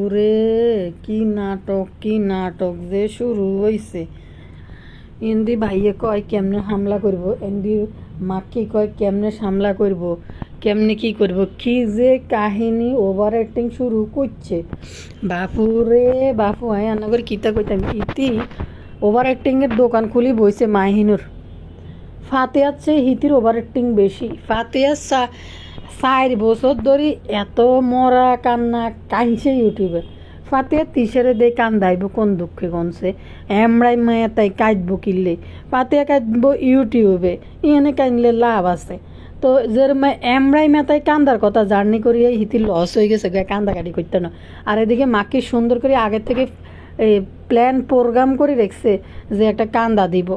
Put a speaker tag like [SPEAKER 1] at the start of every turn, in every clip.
[SPEAKER 1] বাপুরে কি নাটক যে শুরু হয়েছে। এন্দি ভাইয়ে কয় কেমনে হামলা করব, এন্দি মাকে কয় কেমনে হামলা করব, কেমনে কি করব, কি যে কাহিনী ওভার অ্যাক্টিং শুরু করছে। বাপুরে বাপু আয় আন্নাগর কিতা কইতাম ইতি ওভার অ্যাক্টিংয়ের দোকান খুলি বইছে মাহিনুর। ফাতেহার চেয়ে হিতির ওভার অ্যাক্টিং বেশি। ফাতেহার 4 বছর ধরে এত মরা কান্না কাঁদছে ইউটিউবে। ফাতেহার তিসারে দিয়ে কান্দাইব কোন দুঃখে কনছে, এমরাই মায়া তাই কাঁদবো কিনলে। ফাতেহা কাঁদবো ইউটিউবে, ইহানে কাঁদলে লাভ আছে। তো যে এমরাই মেতাই কান্দার কথা জার্নি করিয়ে হিতির লস হয়ে গেছে, কান্দাকাটি করতে না। আর এদিকে মাকে সুন্দর করে আগের থেকে প্ল্যান প্রোগ্রাম করে রেখছে যে একটা কান্দা দিব,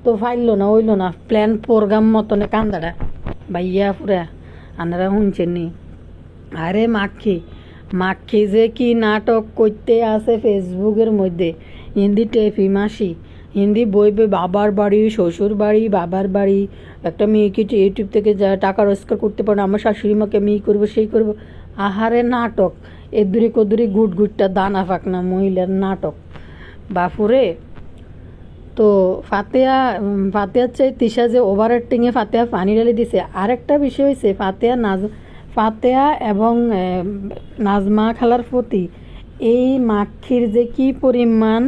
[SPEAKER 1] তো ফাইললো না হইল না প্ল্যান প্রোগ্রাম মতনে কান্দাটা। ভাইয়া পুরা আনারা শুনছেন নি? আরে মাখি যে কি নাটক করতে আছে ফেসবুকের মধ্যে। হিন্দি টেপি মাসি, হিন্দি বইবে বাবার বাড়ি, শ্বশুর বাড়ি, বাবার বাড়ি। একটা মেয়েকে ইউটিউব থেকে যা টাকা রোজগার করতে পারে, আমার শাশুড়ি মাকে আমি করবো সেই করবো। আহারে নাটক, এদুরি কদুরি গুটটা দানা ফাঁকনা মহিলার নাটক বাপুরে। তো ফাতেহার চেয়ে তিশা যে ওভার অ্যাক্টিংয়ে ফাতেহা পানি ঢালি দিছে। আরেকটা বিষয় হয়েছে ফাতেহা এবং নাজমা খালার প্রতি এই মাখির যে কি পরিমাণ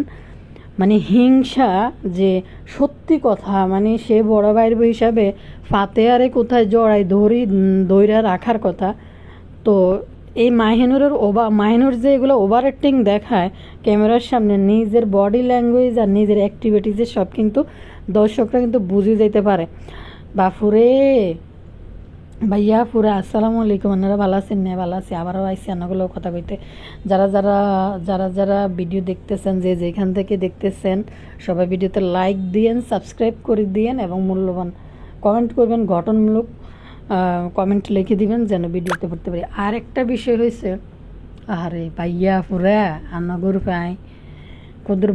[SPEAKER 1] মানে হিংসা, যে সত্যি কথা মানে সে বড় ভাইয়ের হিসাবে ফাতেহারে কোথায় জড়াই ধৈরা রাখার কথা। তো এই মাহিনুর যে এগুলো ওভার অ্যাক্টিং দেখায় ক্যামেরার সামনে, নিজের বডি ল্যাঙ্গুয়েজ আর নিজের অ্যাক্টিভিটিসের সব কিন্তু দর্শকরা কিন্তু বুঝে যেতে পারে। বাপুরে ভাইয়া পুরা আসসালামু আলাইকুম, আপনারা ভালো আছেন? না ভালো আছি, আবারও আইসি আনাগুলো কথা কইতে। যারা ভিডিও দেখতেছেন, যে যেখান থেকে দেখতেছেন, সবাই ভিডিওতে লাইক দিয়েন, সাবস্ক্রাইব করে দিয়েন এবং মূল্যবান কমেন্ট করবেন, গঠনমূলক কমেন্ট লিখে দিবেন যেন ভিডিওতে পড়তে পারি। আর একটা বিষয় হয়েছে, আরে ভাইয়া পুরা আনাগর পাই কদর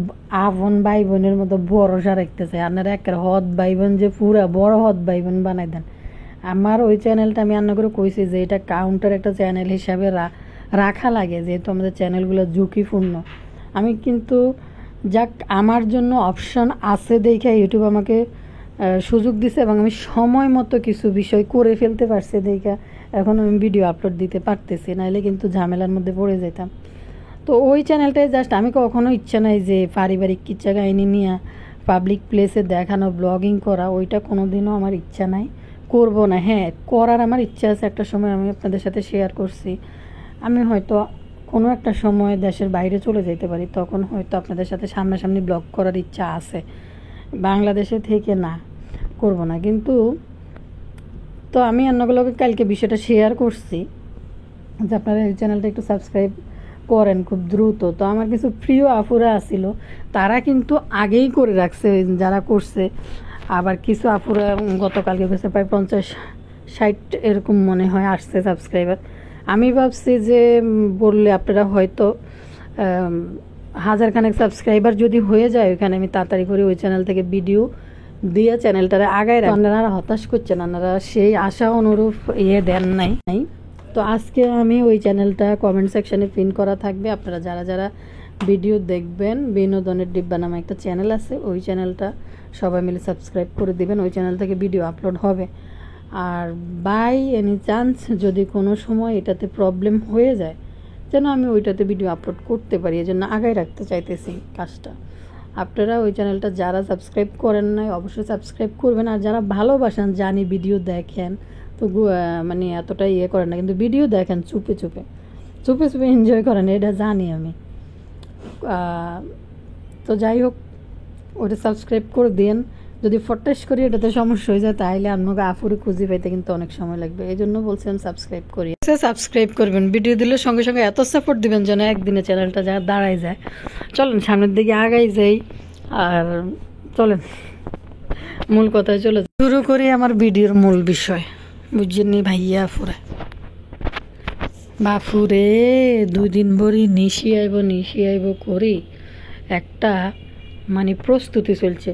[SPEAKER 1] আপন ভাই বোনের মতো ভরসা রাখতেছে। আপনারা একটা হদ ভাই বোন যে পুরা বড় হদ ভাই বোন বানাই দেন। আমার ওই চ্যানেলটা আমি রান্না করে কইছি যে এটা কাউন্টার একটা চ্যানেল হিসাবে রাখা লাগে, যেহেতু আমাদের চ্যানেলগুলো ঝুঁকিপূর্ণ। আমি কিন্তু যাক আমার জন্য অপশন আছে দেখে ইউটিউব আমাকে সুযোগ দিছে এবং আমি সময় মতো কিছু বিষয় করে ফেলতে পারছি দেখে এখন আমি ভিডিও আপলোড দিতে পারতেছি, নাহলে কিন্তু ঝামেলার মধ্যে পড়ে যেতাম। তো ওই চ্যানেলটায় জাস্ট আমি কখনো ইচ্ছা নাই যে পারিবারিক কিচ্ছা কাহিনী নিয়ে পাবলিক প্লেসে দেখানো, ব্লগিং করা, ওইটা কোনো দিনও আমার ইচ্ছা নাই, করবো না। হ্যাঁ, করার আমার ইচ্ছা আছে, একটা সময় আমি আপনাদের সাথে শেয়ার করছি। আমি হয়তো কোনো একটা সময় দেশের বাইরে চলে যেতে পারি, তখন হয়তো আপনাদের সাথে সামনাসামনি ব্লগ করার ইচ্ছা আছে। বাংলাদেশে থেকে না, করব না। কিন্তু তো আমি অন্যগুলোকে কালকে বিষয়টা শেয়ার করছি যে আপনারা এই চ্যানেলটা একটু সাবস্ক্রাইব করেন খুব দ্রুত। তো আমার কিছু প্রিয় আপুরা আসছিল, তারা কিন্তু আগেই করে রাখছে যারা করছে। আবার কিছু আপুরা গতকালকে গেছে প্রায় 50-60 এরকম মনে হয় আসছে সাবস্ক্রাইবার। আমি ভাবছি যে বললে আপনারা হয়তো 1000 সাবস্ক্রাইবার যদি হয়ে যায় ওইখানে আমি তাড়াতাড়ি করে ওই চ্যানেল থেকে ভিডিও দিয়ে চ্যানেলটারে আগায় রাখেন। আপনারা হতাশ করছেন, আপনারা সেই আশা অনুরূপ দেন নাই। তো আজকে আমি ওই চ্যানেলটা কমেন্ট সেকশানে পিন করা থাকবে। আপনারা যারা ভিডিও দেখবেন, বিনোদনের ডিব্বা নামে একটা চ্যানেল আছে, ওই চ্যানেলটা সবাই মিলে সাবস্ক্রাইব করে দিবেন। ওই চ্যানেল থেকে ভিডিও আপলোড হবে। আর বাই এনি চান্স যদি কোনো সময় এটাতে প্রবলেম হয়ে যায়, যেন আমি ওইটাতে ভিডিও আপলোড করতে পারি, এজন্য আগায় রাখতে চাইতেছি কাজটা। আপনারা ওই চ্যানেলটা যারা সাবস্ক্রাইব করেন নাই অবশ্যই সাবস্ক্রাইব করবেন। আর যারা ভালোবাসেন, জানি ভিডিও দেখেন, তো মানে এতটা করেন না, কিন্তু ভিডিও দেখেন চুপে চুপে এনজয় করেন, এটা জানি আমি। তো যাই হোক, ওটা সাবস্ক্রাইব করে দিন। যদি ফটাস করি এটাতে সমস্যা হয়ে যায়, তাহলে আপনাকে আফুরে খুঁজে পাইতে কিন্তু অনেক সময় লাগবে, এই জন্য বলছেন সাবস্ক্রাইব করি। সাবস্ক্রাইব করবেন, ভিডিও দিলে সঙ্গে সঙ্গে এত সাপোর্ট দিবেন যেন একদিনে চ্যানেলটা যা দাঁড়ায় যায়। চলেন সামনের দিকে আগাই যাই, আর চলেন মূল কথায় চলে শুরু করি আমার ভিডিওর মূল বিষয়। বুঝছেন ভাইয়া ফুরা বাপুরে 2 দিন ভরি নিশি আইব করি একটা মানে প্রস্তুতি চলছে।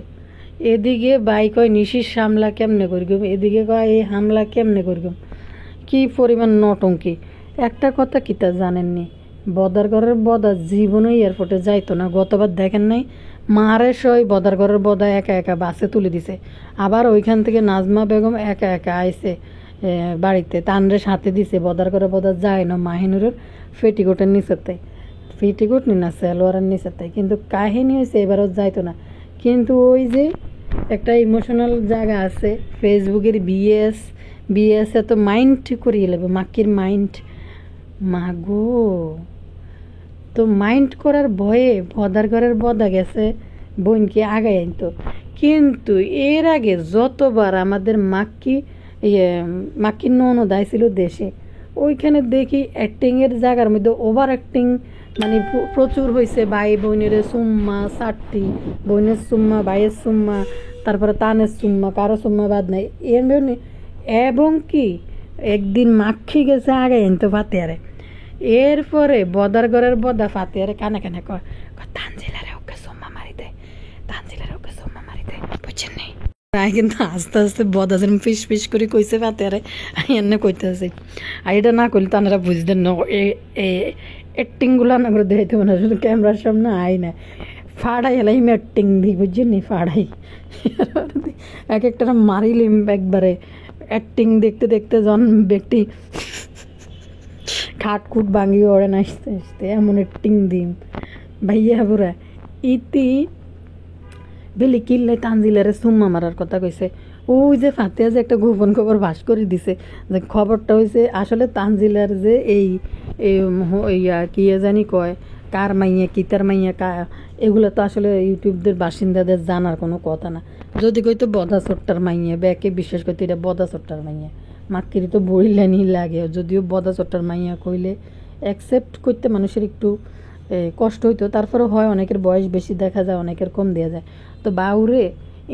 [SPEAKER 1] এদিকে বাই কয় নিশির সামলা কেমনে করগম, এদিকে কয় এই হামলা কেমনে করগম। কি পরিমাণ নটঙ্কি! একটা কথা কিতা জানেননি, বদার ঘরের বদা জীবনে এয়ারপোর্টে যাইতো না। গতবার দেখেন নাই, মারে সই বদার ঘরের বদা একা একা বাসে তুলে দিছে। আবার ওইখান থেকে নাজমা বেগম একা একা আইছে বাড়িতে, তানরে সাথে দিছে। বদার ঘরের বদা যায় না মাহিনুরের পেটিকোটের নিচের তাই, পেটিকোট নি না সালোয়ারের নিচের তাই। কিন্তু কাহিনী হয়েছে এবারও যাইতো না। কিন্তু ওই যে একটা ইমোশনাল জায়গা আছে ফেসবুকের বিএস এত মাইন্ড করিয়ে নেবে মাক্কির মাইন্ড, মাগো তো মাইন্ড করার ভয়ে বদার ঘরের বদা গেছে বোনকে আগায় আনতো। কিন্তু এর আগে যতবার আমাদের মাক্কির ননদ আইছিল দেশে, ওইখানে দেখি অ্যাক্টিংয়ের জায়গার মধ্যে ওভার অ্যাক্টিং মানে প্রচুর হয়েছে। ভাই বোনের সুম্মা চারটি, বোনের সুম্মা, ভাইয়ের সুম্মা, তারপরে তানের সুম্মা, কারো সুম্মা বাদ নাই এবং কি একদিন মাক্ষি গেছে আগে এনতো ফাতিয়ারে। এরপরে বদার ঘরের বদা ফাতিয়ারে কানে কানে কয় তানজিলারে ওকে সুম্মা মারি দে, তানজিলারে ওকে সুম্মা মারি দে, বুঝছেন নি? কিন্তু আস্তে আস্তে বদা যেন ফিস ফিস করে কইছে ফাতিয়ারে, এনে কইতেছে। আর এটা না করলে তো আপনারা বুঝতেন না অ্যাক্টিংগুলো না করে দেখাইতে মানে শুধু ক্যামেরার সামনে আই না ফাড়াই এলাই অ্যাক্টিং দিই, বুঝছেন নি? ফাড়াই এক একটা মারিলিম একবারে অ্যাক্টিং দেখতে দেখতে জন ব্যক্তি খাটকুট ভাঙিয়ে ওড়ে না আসতে আসতে এমন অ্যাক্টিং দিম ভাইয়া পুরা। ইতি বেলি কিল্লে তানজিলারে সুম্মা মারার কথা কইছে। ওই যে ফাতিয়া যে একটা গোপন খবর ভাস করে দিছে, যে খবরটা হয়েছে আসলে তানজিলার যে এই ইয়া কি জানি কয় কার মাইয়া কিতার মাইয়া এগুলো তো আসলে ইউটিউবদের বাসিন্দাদের জানার কোনো কথা না। যদি কইতো বদা চোট্টার মাইয়া ব্যাকে বিশ্বাস করতে এটা বদা চোট্টার মাইয়া, মাক্কিরি তো বইলেনি লাগে। যদিও বদা চোট্টার মাইয়া কইলে অ্যাকসেপ্ট করতে মানুষের একটু কষ্ট হইতো, তারপরে হয় অনেকের বয়স বেশি দেখা যায়, অনেকের কম দেওয়া যায়। তো বাউরে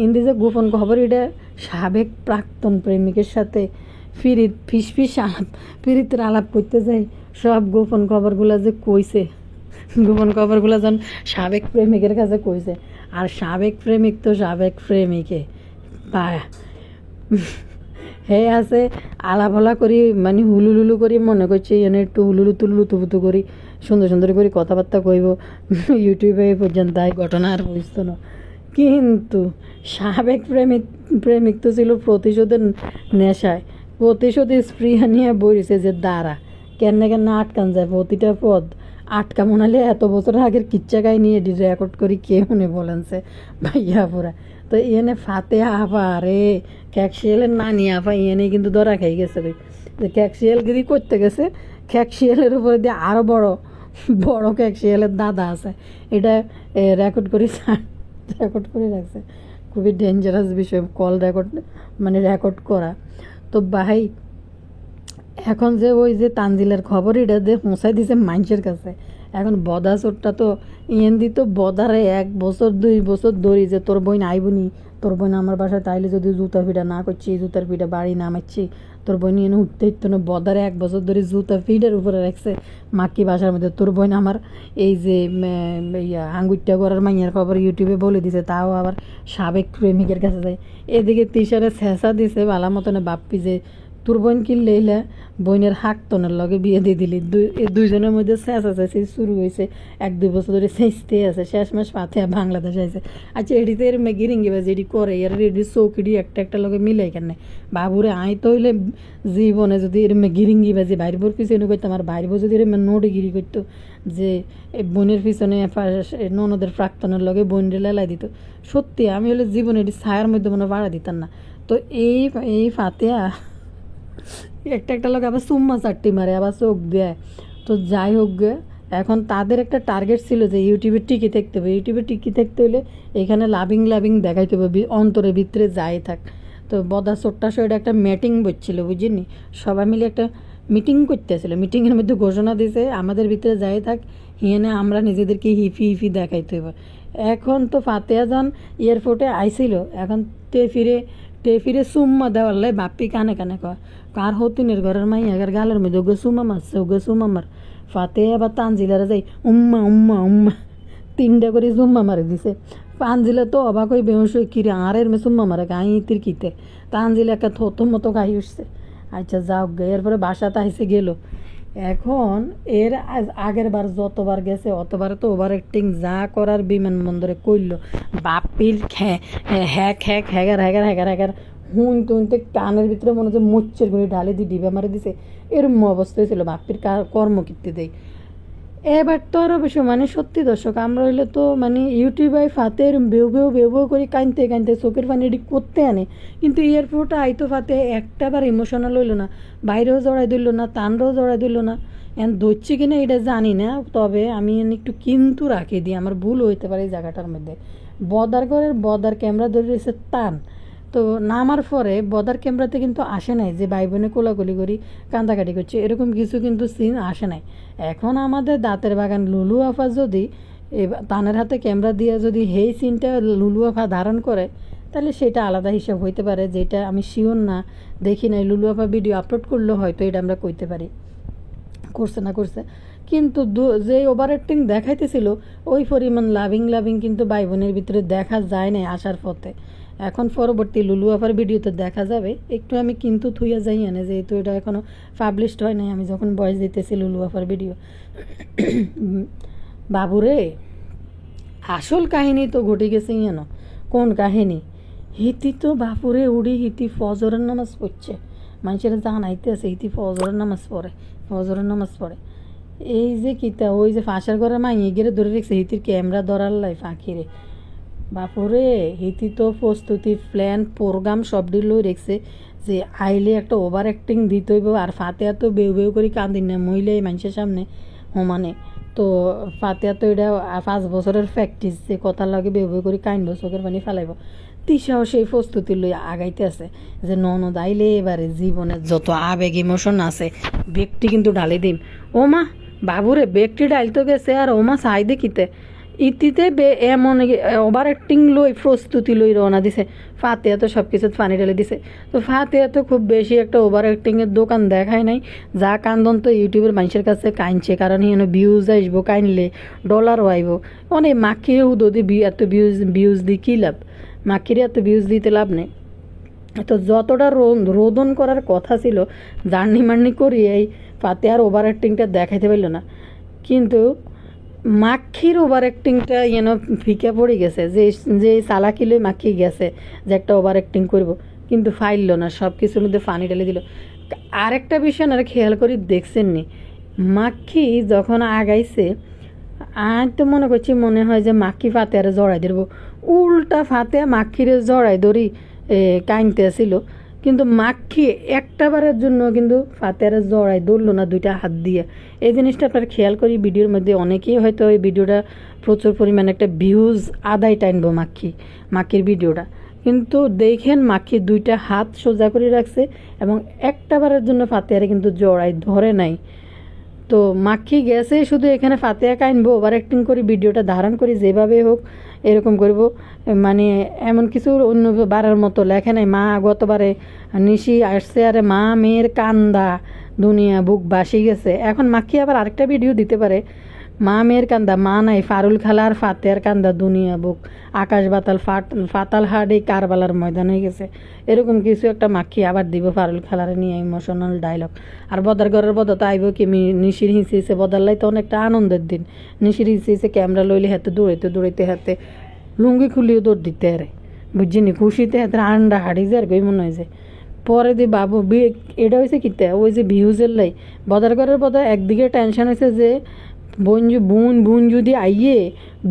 [SPEAKER 1] ইন্দি যে গোপন খবর এটা সাবেক প্রাক্তন প্রেমিকের সাথে ফিস আলাপ ফিরিতের আলাপ করতে যাই, সব গোপন খবরগুলো যে কইছে, গোপন খবরগুলো যেন সাবেক প্রেমিকের কাছে কইছে। আর সাবেক প্রেমিক তো সাবেক প্রেমিকে বা হে আছে আলাভলা করি মানে হুলুলুলু করি মনে করছি এনে একটু হুলুলু তুলুলু তুবুতু করি সুন্দর সুন্দর করে কথাবার্তা কইব ইউটিউবে পর্যন্ত এই ঘটনা আর বুঝতো না। কিন্তু সাবেক প্রেমিক তো ছিল প্রতিশোধের নেশায়, প্রতিশোধের স্পৃহা নিয়ে বইছে যে দ্বারা কেন আটকান যায় প্রতিটা পদ আটকা মনালে এত বছর আগের কিচ্ছা গাই নিয়ে রেকর্ড করি কে মনে বলেনছে ভাইয়া পুরা। তো এনে ফাতে আফা রে ক্যাকশিয়ালের নানি আফা এনে কিন্তু ধরা খাই গেছে যে ক্যাকশিয়ালগিরি করতে গেছে, ক্যাকশিয়ালের উপরে দিয়ে আরও বড় বড় ক্যাকশিয়ালের দাদা আছে, এটা রেকর্ড করে রাখছে। খুবই ডেঞ্জারাস বিষয় কল রেকর্ড মানে রেকর্ড করা। তো ভাই এখন যে ওই যে তানজিলের খবর এটা যে পৌঁছাই দিছে মানুষের কাছে, এখন বদা চোরটা তো ইয়েন্দি তো বদারে 1 বছর 2 বছর ধরি যে তোর বোন আইবনি, তোর বোন আমার বাসায় তাইলে যদি জুতা ফিটা না করছি, জুতার ফিটা বাড়ি নামাচ্ছি, তোর বোন এনে উঠতে ইত্তো না। বদারে 1 বছর ধরে জুতা ফিডের উপরে রাখছে মাক্কি বাসার মধ্যে। তোর বোন আমার এই যে আঙ্গুরটা করার মাইয়ার খবর ইউটিউবে বলে দিছে, তাও আবার সাবেক প্রেমিকের কাছে যায়। এদিকে তিসারে ছেঁচা দিছে ভালা মতনে বাপ্পি যে তোর বোন কিনলে এলা বোনের হাকতনের লগে বিয়ে দিয়ে দিলি। দুইজনের মধ্যে চেঁচাচেঁচি শুরু হয়েছে, 1-2 বছর ধরে চেঁচতে আছে। শেষ মাস পাথে বাংলাদেশ আছে। আচ্ছা এটিতে এর গিরিঙ্গি বাজি এটি করে এর রেডি চৌকিডি একটা লগে মিলাই কেন বাবুরে আই তো হইলে জীবনে যদি এর গিরিঙ্গি বাজি বাইরবোর পিছনে করতো, আমার বাইরবো যদি এর নোটগিরি করতো যে বোনের পিছনে ননদের প্রাক্তনের লগে বোন লেলাই দিত, সত্যি আমি হলে জীবনে এটি ছায়ার মধ্যে মনে বাড়া দিতাম না। তো এই ফাতেয়া একটা লোক আবার সুম্মা চারটি মারে আবার চোখ দেয়। তো যাই হোক গে, এখন তাদের একটা টার্গেট ছিল যে ইউটিউবে টিকে থাকতে হবে। ইউটিউবে টিকে থাকতে হলে এখানে লাভিং দেখাইতে হবে, অন্তরের ভিতরে যাই থাক। তো বদা চোট্টা এটা একটা মিটিং বসছিল বুঝিনি, সবাই মিলে একটা মিটিং করতেছিল। মিটিংয়ের মধ্যে ঘোষণা দিয়েছে আমাদের ভিতরে যাই থাক, হিয়েনে আমরা নিজেদেরকে হিফি দেখাইতে হবে। এখন তো ফাতেয়া যান এয়ারপোর্টে আইছিল, এখন ফিরে সুম্মা দেওয়ার লাই বাপ্পি কানে কয় কার হতিনের ঘরের মাইয়ার গালের মধ্যে ওগে সুমা মারছে, ওগে সুমা মার। ফাতে আবার তানজিলারা যাই উম্মা 3টা করে সুম্মা মারে দিছে। তানজিলা তো অবাক হয়ে বেহস কিরে আরের মে সুম্মা মারে গাই তির কিতে। তানজিলা একটা থতো মতো গাই উঠছে। আচ্ছা যাও গে, এরপরে বাসাতে আইসে গেল। এখন এর আগের বার যতবার গেছে অতবার তো ওভার অ্যাক্টিং যা করার বিমানবন্দরে করলো, বাপির হ্যাক হ্যাক হ্যাগার হ্যাগার হ্যাগার হ্যাগার হুনতে কানের ভিতরে মনে হচ্ছে মুচ্ছের গুলি ঢালে দিয়ে ডিবে মারে দিছে, এরম অবস্থা হয়েছিল বাপির কর্মকীর্তি দেয়। এবার তো আরও বেশি মানে সত্যি দর্শক, আমরা হইলে তো মানে ইউটিউবে ফাতে বেউ বেউ বেউ বেউ করে কানতে কানতে চোখের পানি এটি করতে আনে, কিন্তু এয়ারপোর্টে আইতো ফাতে একটাবার ইমোশনাল হইলো না, বাইরেও জড়াই দিল না, তানরাও জড়াই দিল না। এখন ধরছি কিনা এটা জানি না, তবে আমি একটু কিন্তু রাখি দিই, আমার ভুল হইতে পারে এই জায়গাটার মধ্যে। বদার ক্যামেরা ধরে রয়েছে টান, তো নামার পরে বদার ক্যামেরাতে কিন্তু আসে নাই যে ভাই বোনে কোলাকুলি করি কান্দাকাটি করছে, এরকম কিছু কিন্তু সিন আসে নাই। এখন আমাদের দাঁতের বাগান লুলু আফা যদি তানের হাতে ক্যামেরা দিয়ে যদি সেই সিনটা লুলু আফা ধারণ করে, তাহলে সেটা আলাদা হিসাব হইতে পারে, যেটা আমি শিওর না, দেখি নাই। লুলু আফা ভিডিও আপলোড করলে হয়তো এটা আমরা কইতে পারি করছে না করছে, কিন্তু যে ওভার অ্যাক্টিং দেখাইতেছিল ওই পরিমাণ লাভিং কিন্তু ভাই বোনের ভিতরে দেখা যায় নাই আসার পথে। এখন পরবর্তী লুলু আপার ভিডিওতে দেখা যাবে, একটু আমি কিন্তু থুইয়া যাই আনে, যেহেতু এটা এখনও পাবলিশড হয় নাই, আমি যখন ভয়েস দিতেছি লুলু আপার ভিডিও। বাবুরে আসল কাহিনী তো ঘটে গেছে ইয়ানো। কোন কাহিনী? হিতি তো বাপুরে উড়ি হিতি ফজরের নামাজ পড়ছে, মানুষের জানাইতে আছে হিতি ফজরের নামাজ পড়ে। এই যে কিতা ওই যে ফাঁসার ঘরে মাইয়ে গেলে ধরে রেখেছে হিতির ক্যামেরা ধরার লাই ফাঁকিরে। বাপুরে হিতি তো প্রস্তুতি প্ল্যান প্রোগ্রাম সব লই রেখছে যে আইলে একটা ওভার অ্যাক্টিং দিতে হইব, আর ফাতেহা তো বেউ বেউ করে কান্দিন না মহিলা এই মানুষের সামনে সমানে। তো ফাতেহা তো এটা 5 বছরের প্র্যাকটিস, যে কথা লাগে বেউ বেউ করে কাইনব, চোখের পানি ফেলাইব। তিশাও সেই প্রস্তুতি লই আগাইতে আছে যে ননদ আইলে এবারে জীবনে যত আবেগ ইমোশন আছে ব্যক্তি কিন্তু ঢালি দিম। ও মা বাবুরে ব্যক্তি ডাইলতে গেছে, আর ও মা চাই দেখিতে ইতিতে এমন ওভার অ্যাক্টিং লই প্রস্তুতি লই রওনা দিছে। ফাতেহা তো সব কিছু পানি ঢেলে দিছে। তো ফাতেহা তো খুব বেশি একটা ওভার অ্যাক্টিংয়ের দোকান দেখায় নাই, যা কান্দন তো ইউটিউবের মানুষের কাছে কাইনছে, কারণ হিন ভিউজ আসবো, কাইনলে ডলারও আইব। অনেক মাখিরেও যদি এত ভিউজ দিই কী লাভ, মাখিরে এত ভিউজ দিতে লাভ নেই। তো যতটা রোদন করার কথা ছিল জার্নি করি এই ফাতেহার ওভার অ্যাক্টিংটা দেখাইতে পারল না, কিন্তু মাখির ওভার অ্যাক্টিংটা ফিকে পড়ে গেছে, যে চালাকিলে মাখি গেছে যে একটা ওভার অ্যাক্টিং করবো, কিন্তু ফাইললো না, সব কিছুর মধ্যে পানি ঢেলে দিল। আরেকটা বিষয় আর খেয়াল করি দেখছেন নি, মাখি যখন আগাইছে আজ তো মনে হয় যে মাখি ফাতেহারে জড়াই দেবো, উল্টা ফাতেহা মাখিরে জড়াই ধরি কাইনতে আসিল, কিন্তু মাখি একটা বারের জন্য কিন্তু ফাতেহারে জড়াই ধরলো না দুইটা হাত দিয়ে। এই জিনিসটা আপনার খেয়াল করি ভিডিওর মধ্যে অনেকেই হয়তো এই ভিডিওটা প্রচুর পরিমাণে একটা ভিউজ আদায় টাইনবো মাখির ভিডিওটা, কিন্তু দেখেন মাখি দুইটা হাত সোজা করে রাখছে এবং একটা বারের জন্য ফাতেহারে কিন্তু জড়াই ধরে নাই। তো মাখি গেছে শুধু এখানে ফাতেহা কাইনবো, ওভার অ্যাক্টিং করি ভিডিওটা ধারণ করি যেভাবে হোক এরকম করব, মানে এমন কিছু অন্য বারের মতো লেখে নাই। মা গতবারে নিশি আসছে, আরে মা মেয়ের কান্দা দুনিয়া বুক বাসি গেছে। এখন মাখি আবার আরেকটা ভিডিও দিতে পারে, মা মেয়ের কান্দা মা নাই, ফারুল খালার ফাতেহার কান্দা দুনিয়া বুক আকাশ বাতাল ফাতাল হাট এই কারবালার ময়দান হয়ে গেছে, এরকম কিছু একটা মাখি আবার দিব ফারুল খালারে নিয়ে ইমোশনাল ডায়লগ। আর বদার ঘরের বদা তো আইব কি নিশির হিসেছে বদার তো অনেকটা আনন্দের দিন, নিশির হিসেছে ক্যামেরা লইলে হাতে দৌড়াইতে হাতে লুঙ্গি খুলিও দৌড় দিতে আরে বুঝছিনি, খুশিতে হাতে আন্ডা হাড়ি যে আর কই মনে হয় যে পরে দি বাবু এটা হয়েছে কিতে ওই যে ভিউজের লাই বদার ঘরের বদা একদিকে টেনশন হয়েছে যে বোন যদি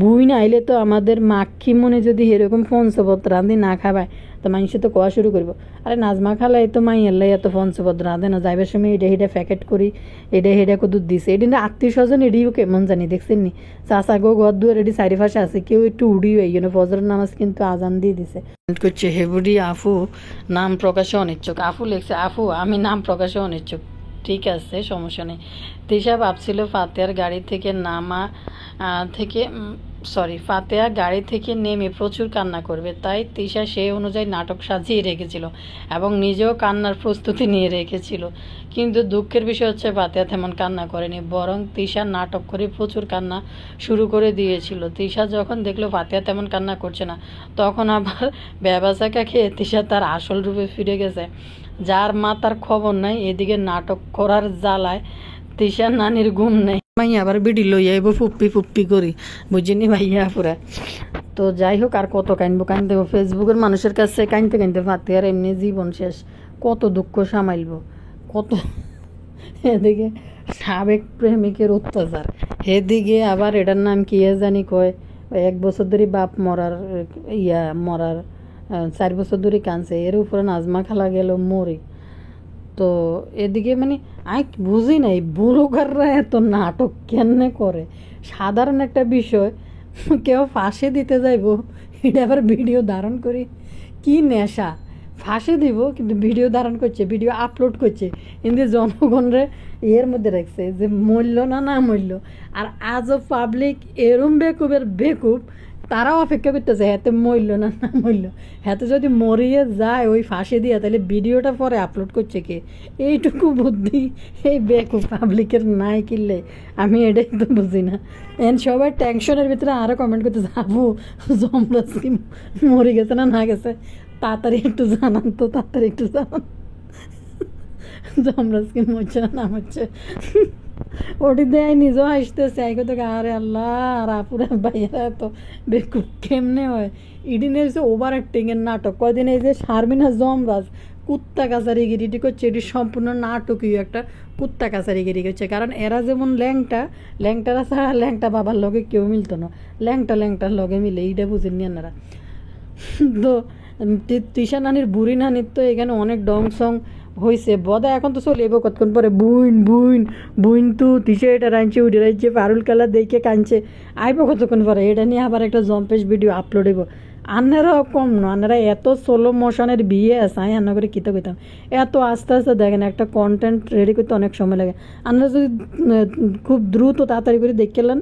[SPEAKER 1] বুইন আইলে তো আমাদের মাখি মনে যদি এরকম পঞ্চপদ রাঁধি না খাবায় তো মানুষে তো কোয়া শুরু করবো, আরে নাজমা খালাই তো মাইয়াল্লাই এত পঞ্চপদ রাঁধে না, যাইবার সময় এটা প্যাকেট করি এটা কদুর দিছে, এটা আত্মীয় স্বজন এডিও কেমন জানি দেখছেন নি, চাষা গো ঘর দুয়ার এটি চারিপাশে আছে, কেউ একটু উড়িও এই ফজরের নামাজ কিন্তু আজান দিয়ে দিছে করছে। হেবুডি আফু নাম প্রকাশে অনিচ্ছুক, আফু লিখছে আফু আমি নাম প্রকাশে অনিচ্ছুক, ঠিক আছে সমস্যা নেই। তিশা ভাবছিল ফাতেহার গাড়ি থেকে নেমে প্রচুর কান্না করবে, তাই তিশা সেই অনুযায়ী নাটক সাজিয়ে রেখেছিল এবং নিজেও কান্নার প্রস্তুতি নিয়ে রেখেছিল। কিন্তু দুঃখের বিষয় হচ্ছে ফাতেহা তেমন কান্না করেনি, বরং তিশা নাটক করে প্রচুর কান্না শুরু করে দিয়েছিল। তিশা যখন দেখলো ফাতেহা তেমন কান্না করছে না, তখন আবার ব্যবসাকা খেয়ে তিশা তার আসল রূপে ফিরে গেছে, যার মা তার খবর নাই। এদিকে নাটক করার জ্বালায় তিশার নানির ঘুম নেই, মাই আবার বিডি লই আইব ফুপ্পি ফুপ্পি করি, বুঝিনি ভাইয়া পুরা। তো যাই হোক, আর কত কাইনবো, কাইনতে ফেসবুকের মানুষের কাছে কাইনতে কাইনতে পারতে, আর এমনি জীবন শেষ, কত দুঃখ সামাইলব, কত। এদিকে সাবেক প্রেমিকের অত্যাচার, এদিকে আবার এটার নাম কি জানি কয়, 1 বছর ধরে বাপ মরার মরার 4 বছর ধরে কানছে, এর উপরে নাজমা খালা গেল মরে। তো এদিকে মানে আমি বুঝি নাই ব্লগাররা এত নাটক কেমনে করে। সাধারণ একটা বিষয় কেউ ফাঁসে দিতে যাইব, এটা আবার ভিডিও ধারণ করি, কি নেশা। ফাঁসে দিব কিন্তু ভিডিও ধারণ করছে, ভিডিও আপলোড করছে, কিন্তু জনগণরে এর মধ্যে রাখছে যে মূল্য না মূল্য। আর আজও পাবলিক এরম বেকুবের বেকুব, তারাও অপেক্ষা করতেছে হাতে মরল না মরল, হাতে যদি মরিয়ে যায় ওই ফাঁসি দিয়ে, তাহলে ভিডিওটা পরে আপলোড করছে কে? এইটুকু বুদ্ধি এই বেকুব পাবলিকের নাই কিনলে, আমি এটাই তো বুঝি না। সবাই টেনশনের ভিতরে আরও কমেন্ট করতে যাবো, যমরাজ কি মরে গেছে না গেছে, তাড়াতাড়ি একটু জানান তো, তাড়াতাড়ি একটু জানান যমরাজ কি মরছে না মরছে। ওটি দেয় নিজেও আসতেছে, আই কথা আরে আল্লাহ, আর আপুরা ভাইয়ারা তো বেকুব কেমনে হয়। ইডিনের যে ওভার অ্যাক্টিংয়ের নাটক, কয়দিন এই যে শারমিনা যমরাজ কুত্তা কাছারিগিরিটি করছে, এটি সম্পূর্ণ নাটকীয় একটা কুত্তা কাছারিগিরি করছে। কারণ এরা যেমন ল্যাংটারা ছাড়া ল্যাংটা বাবার লগে কেউ মিলতো না, ল্যাংটার লগে মিলে, এইটা বুঝেননি আপনারা। তো তৃষা নানির বুড়ি নানির তো এখানে অনেক ডং সং হয়েছে বদা, এখন তো চলে এবো কতক্ষণ পরে বুইন তো তিসে এটা রাঁধছে উঠে রাঁধছে, পারুল কালার দেখে কাঁদছে, আইবো কতক্ষণ পরে। এটা নিয়ে আবার একটা জম্পেশ ভিডিও আপলোড হইব। আন্নারাও কম না, আন্নারা এত সোলো মোশনের বিয়ে আছে, আমি আন্না করে কিতে কইতাম, এত আস্তে আস্তে দেখেন একটা কন্টেন্ট রেডি করতে অনেক সময় লাগে। আপনারা যদি খুব দ্রুত তাড়াতাড়ি করে দেখলেন,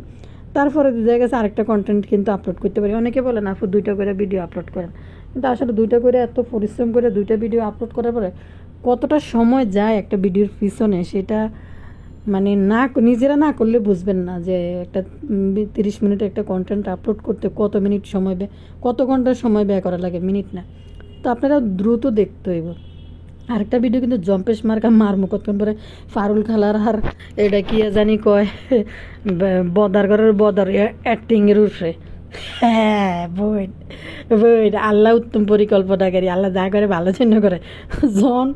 [SPEAKER 1] তারপরে দেখা গেছে আরেকটা কন্টেন্ট কিন্তু আপলোড করতে পারি। অনেকে বলেন আপু 2টা করে ভিডিও আপলোড করেন, কিন্তু আসলে 2টা করে এত পরিশ্রম করে 2টা ভিডিও আপলোড করার পরে কতটা সময় যায় একটা ভিডিওর পিছনে, সেটা মানে নিজেরা না করলে বুঝবেন না যে একটা 30 মিনিটের একটা কন্টেন্ট আপলোড করতে কত মিনিট সময় কত ঘন্টা সময় ব্যয় করা লাগে, মিনিট না। তো আপনারা দ্রুত দেখতে হইব। আরেকটা ভিডিও কিন্তু জম্পেশ মারমু কতক্ষণ পরে, ফারুল খালার আর এটা কি জানি কয় বদার ঘরের বদার অ্যাক্টিংয়ের উঠে। হ্যাঁ বই আল্লাহ উত্তম পরিকল্পনাকারী, আল্লাহ যা করে ভালো জন্য করে। যখন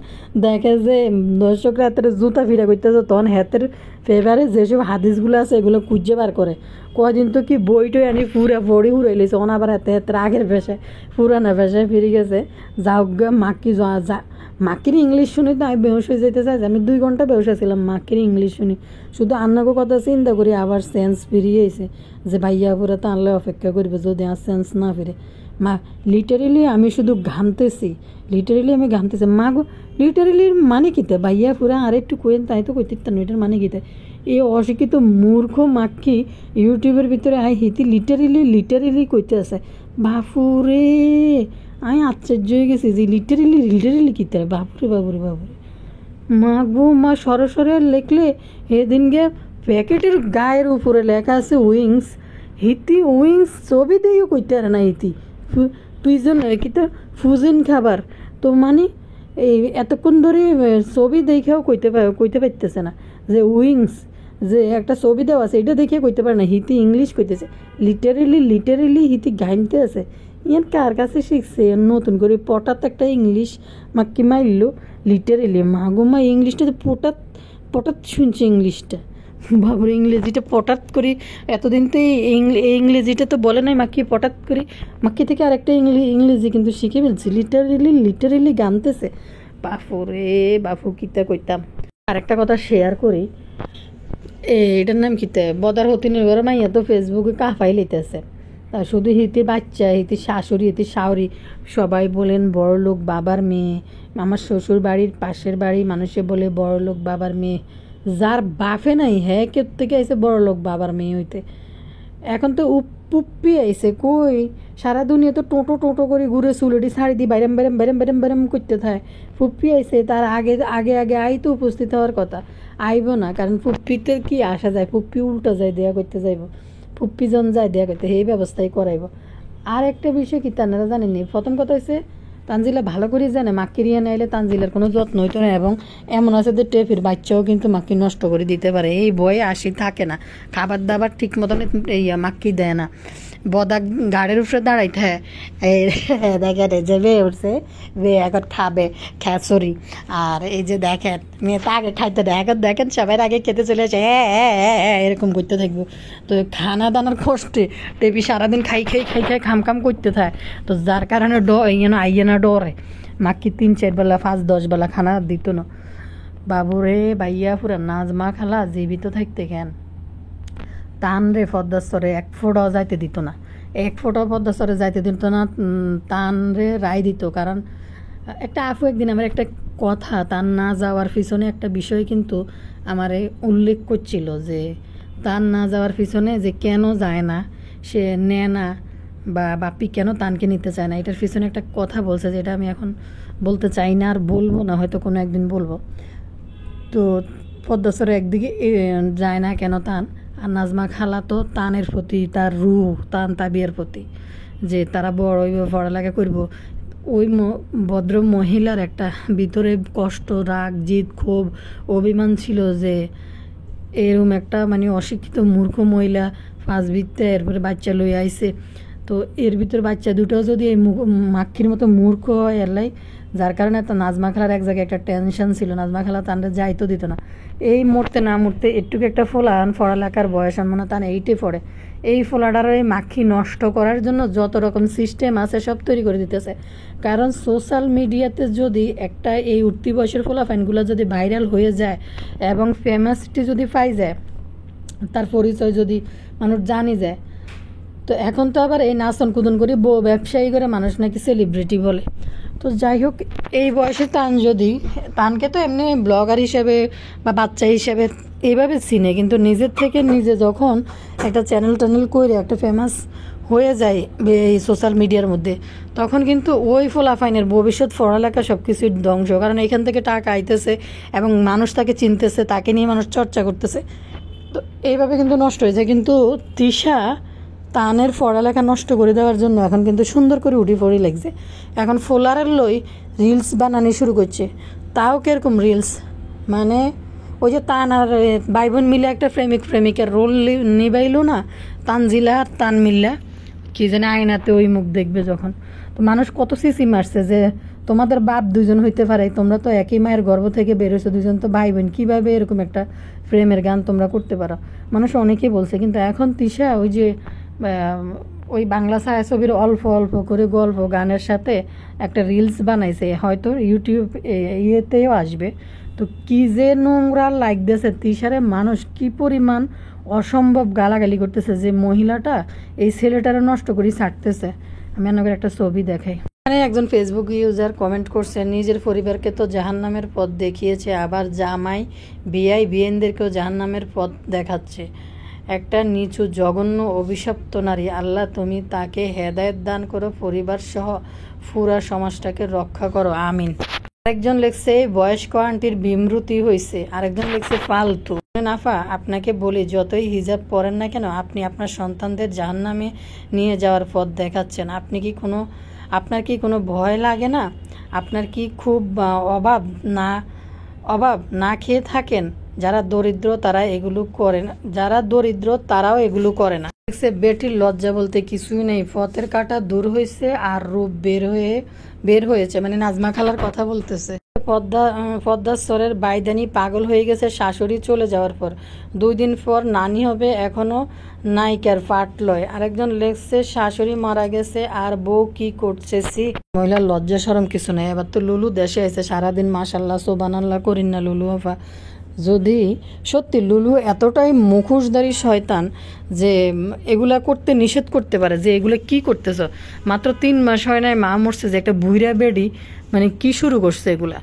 [SPEAKER 1] দেখে যে দর্শকরা হাতের জুতা ফিরা করতেছে, তখন হাতের ফেভারে যেসব হাদিসগুলো আছে এগুলো খুঁজে বার করে। কদিন তো কি বইটই আনি পুরা পড়ি উড়ে লেছে, ওন আবার হাতের আগের পেশায় পুরানা পেশায় ফিরে গেছে। যাও মাকির ইংলিশ শুনি তো আমি বেহস হয়ে যেতে চাই, আমি 2 ঘন্টা বেহস ছিলাম মাকির ইংলিশ শুনি। শুধু আন্নাকে কথা চিন্তা করি আবার সেন্স ফিরিয়েছে যে ভাইয়া পুরা তো আনলে অপেক্ষা করবে, যদি আর সেন্স না ফিরে। লিটারেলি আমি শুধু ঘামতেছি, আমি ঘামতেছি গো। লিটারেলির মানে কিতে ভাইয়া পুরা আর একটু কইন, তাই তো কইতে না, এটার মানে কিতে? এই অশিক্ষিত মূর্খ মাক্কি ইউটিউবের ভিতরে আই হিতি লিটারেলি কইতে আছে। বাপুরে আমি আশ্চর্য হয়ে গেছি যে লিটারেলি কিতে বাপুরে মা সরসরে লিখলে সেদিনকে প্যাকেটের গায়ের উপরে লেখা আছে উইংস, হিতি উইংস ছবি দিয়েও কইতে পারে না, হিতি পিজন কিতা ফুজিন খাবার। তো মানে এই এতক্ষণ ধরে ছবি দেখেও কইতে পারতেছে না যে উইংস যে একটা ছবি দেওয়া আছে, এটা দেখে কইতে পারে না, হিতি ইংলিশ কইতেছে। লিটারেলি হিতি গাইনতে আছে। ইয়ার কার কাছে শিখছে নতুন করে পটাত একটা ইংলিশ মাক্কি মারলো লিটারেলি। মা ইংলিশটা তো পটাত শুনছে ইংলিশটা, বাবুরে ইংরেজিটা পটাত করি। এতদিন তো এই ইংরেজিটা তো বলে নাই মাক্কি, পটাত করি মাক্কি থেকে আরেকটা ইংরেজি কিন্তু শিখে ফেলছি। লিটারেলি গানতেছে। বাপু কিতা কইতাম। আরেকটা কথা শেয়ার করি, এটার নাম কিতে বদার হতিনের ঘরে মাইয়া তো ফেসবুকে কাফাই লইতেছে। শুধু হিতির বাচ্চা, হিতির শাশুড়ি, হিতির শাওরি সবাই বলেন বড়লোক বাবার মেয়ে। আমার শ্বশুর বাড়ির পাশের বাড়ি মানুষে বলে বড়লোক বাবার মেয়ে। যার বাপে নাই হ্যাঁ কে থেকে আইসে বড়লোক বাবার মেয়ে হইতে। এখন তো পুপ্পি আইসে কই, সারা দুনিয়া তো টোটো করে ঘুরে চুলেটি ছাড়ি দিয়ে বাইরাম করতে থাকে। পুপ্পি আইসে, তার আগে আই তো উপস্থিত হওয়ার কথা, আইব না। কারণ পুপ্পিতে কি আসা যায়, পুপ্পি উল্টা যায় দেয়া করতে যাইব, পুপ্পি জন যায় দেয়া করতে, এই ব্যবস্থাই করাইব। আর একটা বিষয় কি তারা জানেননি, প্রথম কথা হয়েছে তানজিলা ভালো করে জানে মাক্কি রিয়া নাইলে তানজিলার কোনো যত্ন হইতো না, এবং এমন আছে যে টেপির বাচ্চাও কিন্তু মাক্কি নষ্ট করে দিতে পারে। এই ভয়ে আসি থাকে না, খাবার দাবার ঠিক মতন মাক্কি দেয় না। বদা গাড়ির উপরে দাঁড়াইতে এই দেখেন এই যে বেয়ে উঠছে, বেয়ে এখন খাবে খ্যাচড়ি। আর এই যে দেখেন মেয়ে তো আগে খাইতে দেয়, এখন দেখেন সবাই আগে খেতে চলে আসে এরকম করতে থাকবো। তো খানা দানার কষ্টে টেপি সারাদিন খাই খাম করতে থাকে। তো যার কারণে আইয়ে না ডরে মাক্কি 3-4 বেলা 5-10 বেলা খানা দিত না। বাবুরে বাইয়া পুরা নাজমা খালা জীবিত থাকতে কেন তান রে পদ্মাস্তরে 1 ফোঁটাও যাইতে দিত না, 1 ফোঁটাও পদ্মাস্তরে যাইতে দিত না। তান রে রায় দিত। কারণ একটা আপু একদিন আমার একটা কথা, তার না যাওয়ার পিছনে একটা বিষয় কিন্তু আমারে উল্লেখ করছিল, যে তার না যাওয়ার পিছনে যে কেন যায় না, সে নেয় না, বা বাপি কেন তানকে নিতে চায় না, এটার পিছনে একটা কথা বলছে, যেটা আমি এখন বলতে চাই না আর বলবো না, হয়তো কোনো একদিন বলবো। তো পদ্মাস্তরে একদিকে যায় না কেন তান, আর নাজমা খালা তো তানের প্রতি তার রুহ তান তাবিয়ার প্রতি, যে তারা বড় হইব পড়ালেখা করব। ওই ভদ্র মহিলার একটা ভিতরে কষ্ট, রাগ, জিদ, ক্ষোভ, অভিমান ছিল যে এরকম একটা মানে অশিক্ষিত মূর্খ মহিলা 5 বিত্তে এরপরে বাচ্চা লই আইছে। তো এর ভিতরে বাচ্চা দুটোও যদি এই মাক্কির মতো মূর্খ হয় এলাই, যার কারণে তো নাজমা খালার এক জায়গায় একটা টেনশন ছিল, নাজমা খালা তানরা যাইতো দিত না। এই মরতে না মরতে একটুকু একটা ফোলান পড়ালেখার বয়স মনে তান 8-এ পড়ে, এই ফোলাটার এই মাক্কি নষ্ট করার জন্য যত রকম সিস্টেম আছে সব তৈরি করে দিতেছে। কারণ সোশ্যাল মিডিয়াতে যদি একটা এই উঠতি বয়সের ফোলাফাইনগুলো যদি ভাইরাল হয়ে যায় এবং ফেমাসিটি যদি পাই যায়, তার পরিচয় যদি মানুষ জানি যায়, তো এখন তো আবার এই নাচন কুদন করে ব্যবসায়ী করে মানুষ নাকি সেলিব্রিটি বলে। তো যাই হোক, এই বয়সে তানকে তো এমনি ব্লগার হিসেবে বা বাচ্চা হিসেবে এইভাবে চিনে, কিন্তু নিজের থেকে নিজে যখন একটা চ্যানেল করে একটা ফেমাস হয়ে যায় এই সোশ্যাল মিডিয়ার মধ্যে, তখন কিন্তু ওই ফোলাফাইনের ভবিষ্যৎ পড়ালেখা সব কিছুই ধ্বংস। কারণ এখান থেকে টাকা আইতেছে এবং মানুষ তাকে চিনতেছে, তাকে নিয়ে মানুষ চর্চা করতেছে। তো এইভাবে কিন্তু নষ্ট হয়েছে। কিন্তু তিশা তানের পড়ালেখা নষ্ট করে দেওয়ার জন্য এখন কিন্তু সুন্দর করে উঠি পড়ি লাগছে। এখন ফোলারের লই রিলস বানানি শুরু করছে। তাও কিরকম রিলস, মানে ওই যে তান আর ভাই বোন মিলে একটা প্রেমিকের রোল নিবাইলো না, তানজিলা আর তান মিল্লা, কি জানে আয়নাতে ওই মুখ দেখবে যখন। তো মানুষ কত সিসি মারছে যে তোমাদের বাপ 2জন হইতে পারে, তোমরা তো একই মায়ের গর্ভ থেকে বেরোছো, 2জন তো ভাই বোন, কীভাবে এরকম একটা প্রেমের গান তোমরা করতে পারো? মানুষ অনেকেই বলছে। কিন্তু এখন তিশা ওই যে ওই বাংলা ছায়াছবির অল্প অল্প করে গল্প গানের সাথে একটা রিলস বানাইছে, হয়তো ইউটিউব ইয়েতেও আসবে। তো কি যে নোংরা লাইক দিয়েছে তিশারে, মানুষ কি পরিমাণ অসম্ভব গালাগালি করতেছে যে মহিলাটা এই ছেলেটারে নষ্ট করে ছাড়তেছে। আমি আপনাকে একটা ছবি দেখাই। এখানে একজন ফেসবুক ইউজার কমেন্ট করছে, নিজের পরিবারকে তো জাহান্নামের পথ দেখিয়েছে, আবার জামাই বিয়েনদেরকেও জাহান্নামের পথ দেখাচ্ছে। একটা নিচু জঘন্য অভিশপ্ত নারী, আল্লাহ তুমি তাকে হেদায়েত দান করো, পরিবার সহ পুরা সমাজটাকে রক্ষা করো, আমিন। আরেকজন লিখছে বয়স্ক আন্টির বিমৃতি হয়েছে, আরেকজন লিখছে ফালতু। নাফা, আপনাকে বলি যতই হিজাব পরেন না কেন, আপনি আপনার সন্তানদের জাহান্নামে নিয়ে যাওয়ার পথ দেখাচ্ছেন। আপনার কি কোনো ভয় লাগে না? আপনার কি খুব অভাব না খেয়ে থাকেন? যারা দরিদ্র তারা এগুলো করে না, যারা দরিদ্র তারাও এগুলো করে না। বেটির লজ্জা বলতে কিছুই নেই, পথের কাঁটা দূর হয়েছে আর রূপ বের হয়েছে, মানে নাজমা খালার কথা বলতেছে। পদ্মাস্তরের বাইদানি পাগল হয়ে গেছে শাশুড়ি চলে যাওয়ার পর, 2 দিন পর নানি হবে, এখনো নায়িকার পাট লয়। আরেকজন লেখছে শাশুড়ি মারা গেছে আর বউ কি করছে, মহিলার লজ্জা শরম কিছু নেই। এবার তো লুলু দেশে আছে, সারাদিন মাশাল্লাহ সোবানাল্লাহ করিন না লুলু আপা। যদি সত্যি লুলু এতটাই মুখোশধারী শয়তান যে এগুলা করতে নিষেধ করতে পারে, যে এগুলো কি করতেছ, মাত্র 3 মাস হয় নাই মা মরছে, যে একটা বুইরা বেডি মানে কি শুরু করছে এগুলা,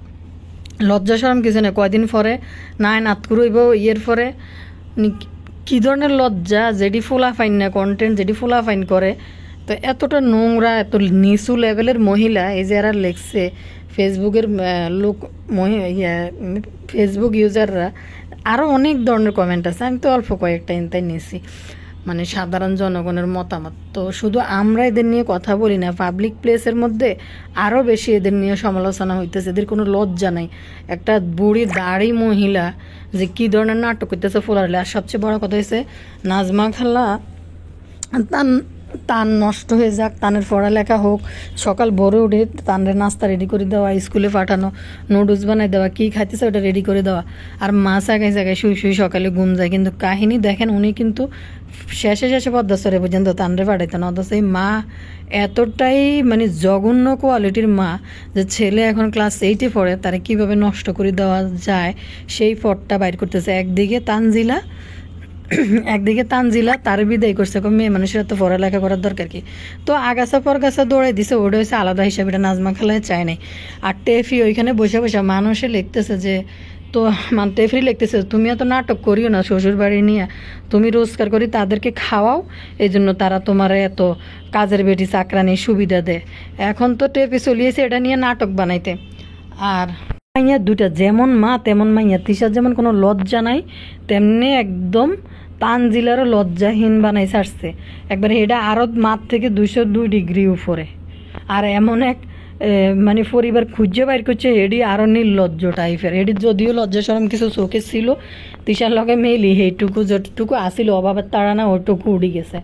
[SPEAKER 1] লজ্জা শরম কিছু নেই। কয়দিন পরে নাই নাত করইব, ইয়ের পরে কি ধরনের লজ্জা, যেটি ফোলাফাইন না কন্টেন্ট, যেটি ফোলাফাইন করে। তো এতটা নোংরা, এত নিচু লেভেলের মহিলা এই যে এরা লেখছে, ফেসবুকের ফেসবুক ইউজাররা, আরও অনেক ধরনের কমেন্ট আছে, আমি তো অল্প কয়েকটা তাই নিয়েছি। মানে সাধারণ জনগণের মতামত। তো শুধু আমরা এদের নিয়ে কথা বলি না, পাবলিক প্লেসের মধ্যে আরও বেশি এদের নিয়ে সমালোচনা হইতেছে। এদের কোনো লজ্জা নাই। একটা বুড়ি দাড়ি মহিলা যে কী ধরনের নাটক করতেছে ফোলারলে। আর সবচেয়ে বড় কথা হয়েছে, নাজমা খালা তান নষ্ট হয়ে যাক, তানের পড়ালেখা হোক, সকাল ভোরে উঠে তানরে নাস্তা রেডি করে দেওয়া, স্কুলে পাঠানো, নুডলস বানাই দেওয়া, কী খাইতেছে ওটা রেডি করে দেওয়া, আর মা জায়গায় জায়গায় শুই শুই সকালে ঘুম যায়। কিন্তু কাহিনী দেখেন, উনি কিন্তু শেষে পদ্মাস্তরে পর্যন্ত তানরে পাঠাইতেন। অথচ এই মা এতটাই মানে জঘন্য কোয়ালিটির মা যে ছেলে এখন ক্লাস 8-এ পড়ে, তারা কীভাবে নষ্ট করে দেওয়া যায় সেই পথটা বাইর করতেছে। একদিকে তানজিলা তার বিদায় করছে, মেয়ে মানুষের তো পড়ালেখা করার দরকার কি। তো আগাছা পরগাছা দৌড়াই দিছে, ওটা হয়েছে আলাদা হিসাবে, এটা নাজমা খালায় চায় নাই। আর টেফি ওইখানে বসে বসে মানুষে লিখতেছে যে, তো টেফরি লিখতেছে, তুমি এত নাটক করিও না শ্বশুর বাড়ি নিয়ে, তুমি রোজগার করি তাদেরকে খাওয়াও, এই জন্য তারা তোমার এত কাজের বেটি চাকরানি সুবিধা দেয়। এখন তো টেফি চলিয়েছে এটা নিয়ে নাটক বানাইতে। আর মাইয়া দুটা, যেমন মা তেমন মাইয়া। তিশার যেমন কোনো লজ্জা নাই, তেমনি একদম তানজিলারও লজ্জাহীন বানাই ছাড়ছে একবার। এটা আরও মাঠ থেকে 202 ডিগ্রি উপরে। আর এমন এক মানে পরিবার খুঁজে বাইর করছে, এডি আরও নির্লজ্জ টাইপের। এডি যদিও লজ্জা শরম কিছু চোখে ছিল, তিশার লগে মেলি সেইটুকু যতটুকু আসিল অভাবের তাড়া না, ওইটুকু উড়ি গেছে।